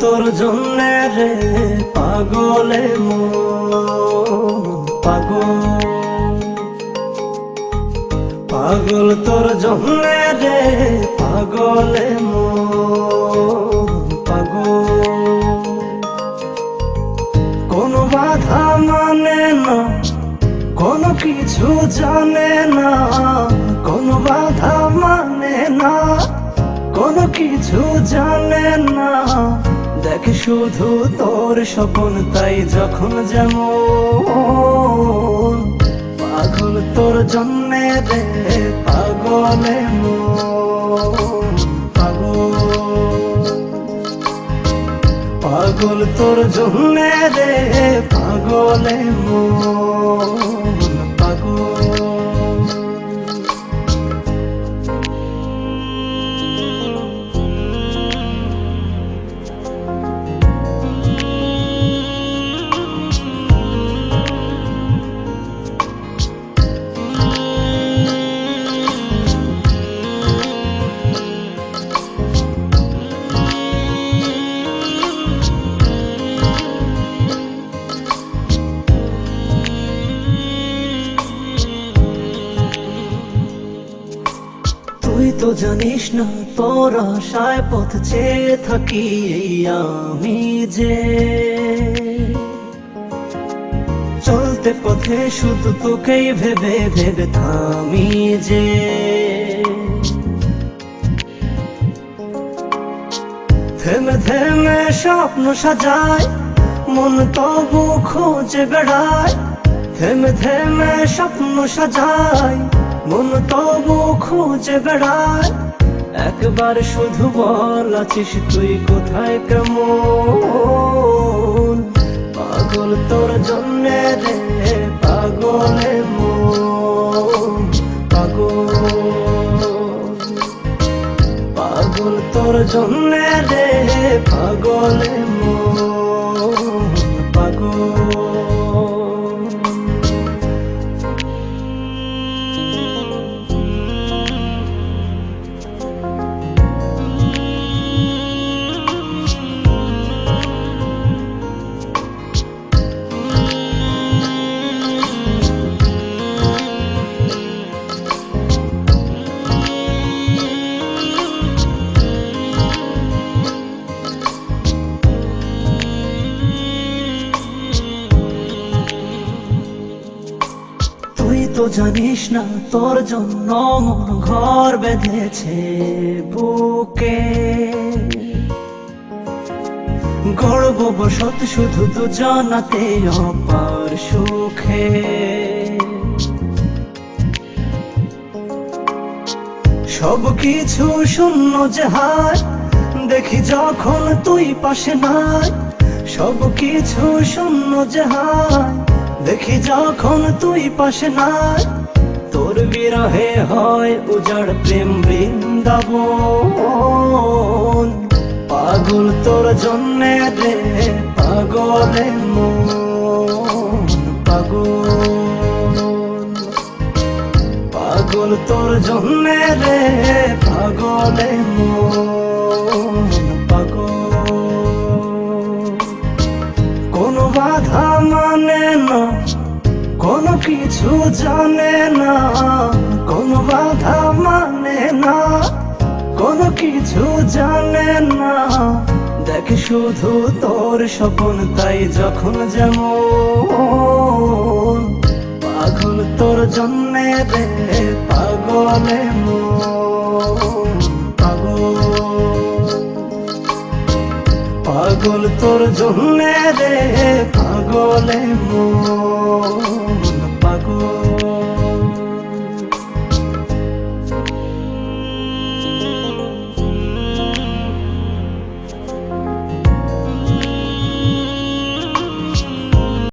তোর জন্যে রে পাগলে মন পাগল, পাগল তোর জন্যে রে পাগলে মন পাগল। কোনো বাধা মানে না, কোনো কিছু জানে না, কোনো বাধা মানে না, কোনো কিছু জানে না। দেখ শুধু তোর স্বপ্ন তাই যখন যেমন, পাগল তোর জন্যে রে পাগলে মন পাগল, পাগল তোর জন্যে রে পাগলে মন পাগল। তুই তো জানিস না তোর আশায় পথ চেয়ে থাকি এই আমি যে, চলতে পথে শুধু তোকেই ভেবে ভেবে থামি যে। থেমে থেমে স্বপ্ন সাজায় মন তবু খোঁজে বেড়ায়, থেমে থেমে স্বপ্ন সাজায় মন তবু খুঁজে বেড়ায়। একবার শুধু বল আছিস তুই কোথায় কেমন, পাগল তোর জন্যে রে পাগলে মন পাগল, পাগল তোর জন্যে রে পাগলে মন পাগল। তুই তো জানিস না তোর জন্য মন ঘর বেঁধেছে বুকে, গর্ব বসত শুধু দুজনাতে অপার সুখে। সব কিছু শূন্য যে হায় দেখি যখন তুই পাশে নাই, সব কিছু শূন্য যে হায় দেখি যখন তুই পাশে নাই। তোর বিরহে হয় উজাড় প্রেম বৃন্দাবন, পাগল তোর জন্যে রে পাগলে মন পাগল, পাগল তোর জন্যে রে পাগলে মন পাগল। কোনো বাধা মানে না, কোনো কিছু জানে না, কোনো বাধা মানে না, কোনো কিছু জানে না। দেখ শুধু তোর স্বপ্ন তাই যখন যেমন, পাগল তোর জন্যে রে পাগলে মন পাগল, পাগল তোর জন্যে রে পাগলে মন।